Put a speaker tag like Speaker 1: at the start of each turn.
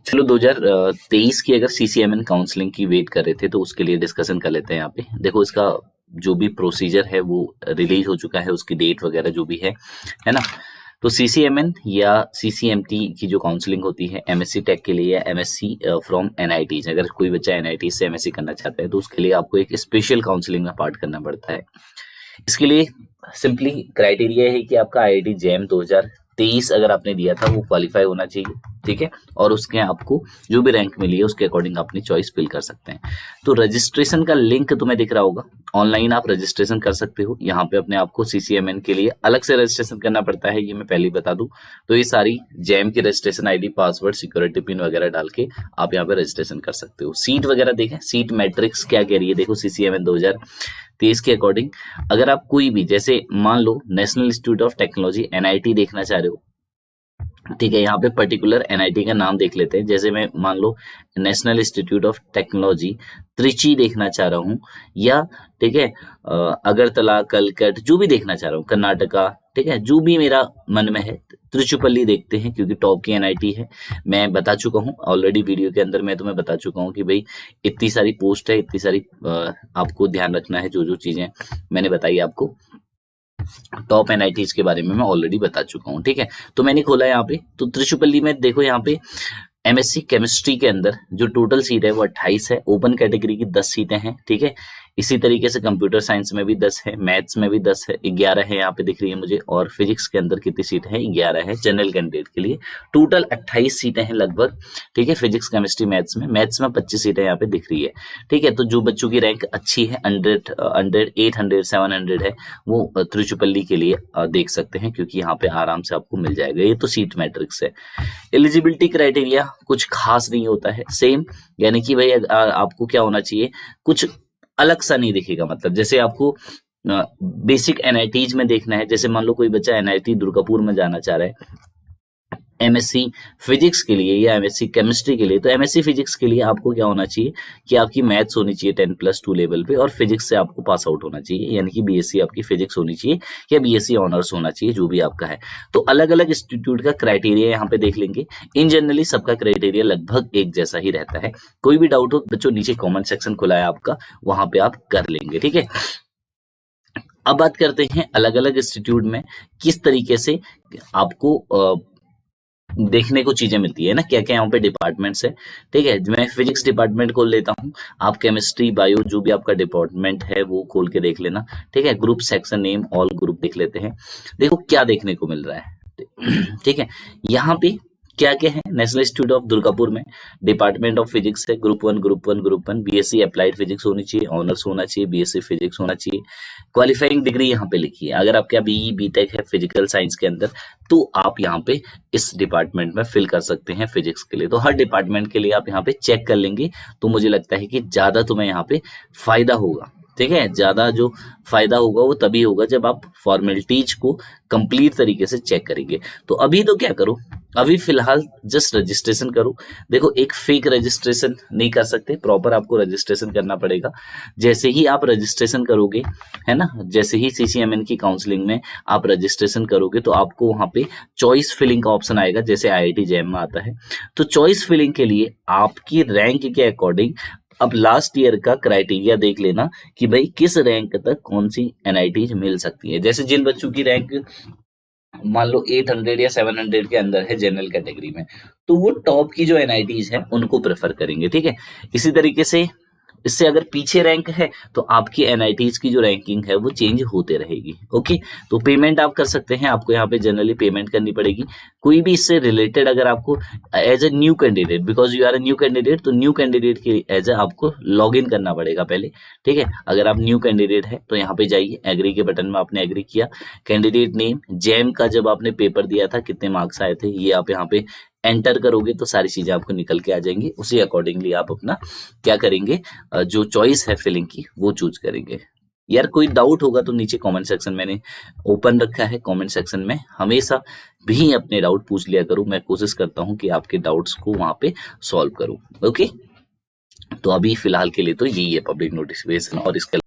Speaker 1: चलो 2023 की अगर सीसीएमएन काउंसलिंग की वेट कर रहे थे तो उसके लिए डिस्कशन कर लेते हैं। यहाँ पे देखो, इसका जो भी प्रोसीजर है वो रिलीज हो चुका है, उसकी डेट वगैरह जो भी है ना। तो सीसीएमएन या सीसीएमटी की जो काउंसलिंग होती है एमएससी टेक के लिए या एमएससी फ्रॉम एनआईटी, अगर कोई बच्चा एनआईटी से एमएससी करना चाहता है तो उसके लिए आपको एक स्पेशल काउंसलिंग में पार्ट करना पड़ता है। इसके लिए सिंपली क्राइटेरिया है कि आपका आईआईटी जैम 2023 अगर आपने दिया था वो क्वालिफाई होना चाहिए, ठीक है। और उसके आपको जो भी रैंक मिली है उसके अकॉर्डिंग अपनी चॉइस फिल कर सकते हैं। तो रजिस्ट्रेशन का लिंक तुम्हें दिख रहा होगा, ऑनलाइन आप रजिस्ट्रेशन कर सकते हो। यहाँ पे अपने आपको सीसीएमएन के लिए अलग से रजिस्ट्रेशन करना पड़ता है, ये मैं पहले ही बता दूं। तो ये सारी जैम की registration ID, password, security pin वगैरह डाल के आप यहाँ पे रजिस्ट्रेशन कर सकते हो। सीट वगैरह देखें, सीट मैट्रिक्स क्या कह रही है, देखो सीसीएमएन 2023 के अकॉर्डिंग अगर आप कोई भी, जैसे मान लो national institute of technology NIT देखना चाह रहे हो, ठीक है, यहाँ पे पर्टिकुलर एनआईटी का नाम देख लेते हैं। जैसे मैं मान लो national institute of technology Trichy देखना चाह रहा हूँ, या ठीक है अगरतला, कलकट, जो भी देखना चाह रहा हूँ, कर्नाटका, ठीक है, जो भी मेरा मन में है। त्रिचुपल्ली देखते हैं क्योंकि टॉप की एनआईटी है। मैं बता चुका हूँ ऑलरेडी वीडियो के अंदर, मैं तुम्हें बता चुका हूँ कि भाई इतनी सारी पोस्ट है, इतनी सारी आपको ध्यान रखना है। जो जो चीजें मैंने बताई आपको टॉप एनआईटीज के बारे में मैं ऑलरेडी बता चुका हूँ, ठीक है। तो मैंने खोला यहाँ पे, तो त्रिचुपल्ली में देखो यहाँ पे एमएससी केमिस्ट्री के अंदर जो टोटल सीट है वो 28 है। ओपन कैटेगरी की 10 सीटें हैं, ठीक है। इसी तरीके से कंप्यूटर साइंस में भी 10 है, मैथ्स में भी 10 है, 11 है यहाँ पे दिख रही है मुझे। और फिजिक्स के अंदर कितनी सीट है, 11 है जनरल कैंडिडेट के लिए। टोटल 28 सीटें हैं लगभग, ठीक है। फिजिक्स, केमिस्ट्री, मैथ्स में 25 सीटें यहाँ पे दिख रही है, ठीक है। तो जो बच्चों की रैंक अच्छी है, 100, 800, 700 है, वो त्रिचुपल्ली के लिए देख सकते हैं, क्योंकि यहाँ पे आराम से आपको मिल जाएगा। ये तो सीट मैट्रिक्स है। एलिजिबिलिटी क्राइटेरिया कुछ खास नहीं होता है, सेम, यानी कि भाई आपको क्या होना चाहिए, कुछ अलग सा नहीं दिखेगा। मतलब जैसे आपको बेसिक एनआईटीज में देखना है, जैसे मान लो कोई बच्चा एनआईटी दुर्गापुर में जाना चाह रहा है एमएससी फिजिक्स के लिए या एमएससी केमिस्ट्री के लिए, तो एमएससी फिजिक्स के लिए आपको क्या होना चाहिए कि आपकी मैथ्स होनी चाहिए 10+2 लेवल पे, और फिजिक्स से आपको पास आउट होना चाहिए, यानी कि बीएससी आपकी फिजिक्स होनी चाहिए या बीएससी ऑनर्स होना चाहिए, जो भी आपका है। तो अलग अलग इंस्टीट्यूट का क्राइटेरिया यहाँ पे देख लेंगे। इन जनरली सबका क्राइटेरिया लगभग एक जैसा ही रहता है। कोई भी डाउट हो बच्चों, नीचे कॉमेंट सेक्शन खुला है आपका, वहां पे आप कर लेंगे, ठीक है। अब बात करते हैं अलग अलग इंस्टीट्यूट में किस तरीके से आपको देखने को चीजें मिलती है ना, क्या क्या यहाँ पे डिपार्टमेंट्स है, ठीक है। मैं फिजिक्स डिपार्टमेंट खोल लेता हूँ, आप केमिस्ट्री, बायो, जो भी आपका डिपार्टमेंट है वो खोल के देख लेना, ठीक है। Group, section name, all group देख लेते हैं। देखो क्या देखने को मिल रहा है, ठीक है। यहाँ पे क्या क्या है, नेशनल इंस्टीट्यूट ऑफ दुर्गापुर में डिपार्टमेंट ऑफ फिजिक्स है, ग्रुप 1 बीएससी अप्लाइड फिजिक्स होनी चाहिए, ऑनर्स होना चाहिए, बीएससी फिजिक्स होना चाहिए। क्वालिफाइंग डिग्री यहाँ पे लिखी है, अगर आपका बीई बीटेक है फिजिकल साइंस के अंदर तो आप यहाँ पे इस डिपार्टमेंट में फिल कर सकते हैं फिजिक्स के लिए। तो हर डिपार्टमेंट के लिए आप यहाँ पे चेक कर लेंगे, तो मुझे लगता है कि ज्यादा तुम्हें यहाँ पे फायदा होगा, ठीक है। ज्यादा जो फायदा होगा वो तभी होगा जब आप फॉर्मेलिटीज को कंप्लीट तरीके से चेक करेंगे। तो अभी तो क्या करो, अभी फिलहाल जस्ट रजिस्ट्रेशन करो। देखो एक फेक रजिस्ट्रेशन नहीं कर सकते, प्रॉपर आपको रजिस्ट्रेशन करना पड़ेगा। जैसे ही आप रजिस्ट्रेशन करोगे, है ना, जैसे ही सीसीएमएन की काउंसलिंग में आप रजिस्ट्रेशन करोगे तो आपको वहां पे चॉइस फिलिंग का ऑप्शन आएगा, जैसे आईआईटी जैम में आता है। तो चॉइस फिलिंग के लिए आपकी रैंक के अकॉर्डिंग अब लास्ट ईयर का क्राइटेरिया देख लेना कि भाई किस रैंक तक कौन सी एनआईटीज मिल सकती है। जैसे जिन बच्चों की रैंक मान लो 800 या 700 के अंदर है जनरल कैटेगरी में, तो वो टॉप की जो एनआईटीज है उनको प्रेफर करेंगे, ठीक है। इसी तरीके से इससे अगर पीछे रैंक है तो आपकी एनआईटीज की जो रैंकिंग है वो चेंज होते रहेगी, ओके। तो पेमेंट आप कर सकते हैं, आपको यहाँ पे जनरली पेमेंट करनी पड़ेगी। कोई भी इससे रिलेटेड अगर आपको as a new candidate, because you are a new candidate, तो न्यू कैंडिडेट के एज ए आपको लॉग इन करना पड़ेगा पहले, ठीक है। अगर आप न्यू कैंडिडेट है तो यहाँ पे जाइए, एग्री के बटन में आपने एग्री किया, कैंडिडेट नेम, जैम का जब आपने पेपर दिया था कितने मार्क्स आए थे ये आप यहाँ पे एंटर करोगे तो सारी चीजें आपको निकल के आ जाएंगी। उसी अकॉर्डिंगली आप अपना क्या करेंगे, जो चॉइस है फिलिंग की वो चूज करेंगे। यार कोई डाउट होगा तो नीचे कमेंट सेक्शन मैंने ओपन रखा है, कमेंट सेक्शन में हमेशा भी अपने डाउट पूछ लिया करूं, मैं कोशिश करता हूं कि आपके डाउट्स को वहां पे सॉल्व करूं, ओके। तो अभी फिलहाल के लिए तो यही है पब्लिक नोटिफिकेशन, और इसके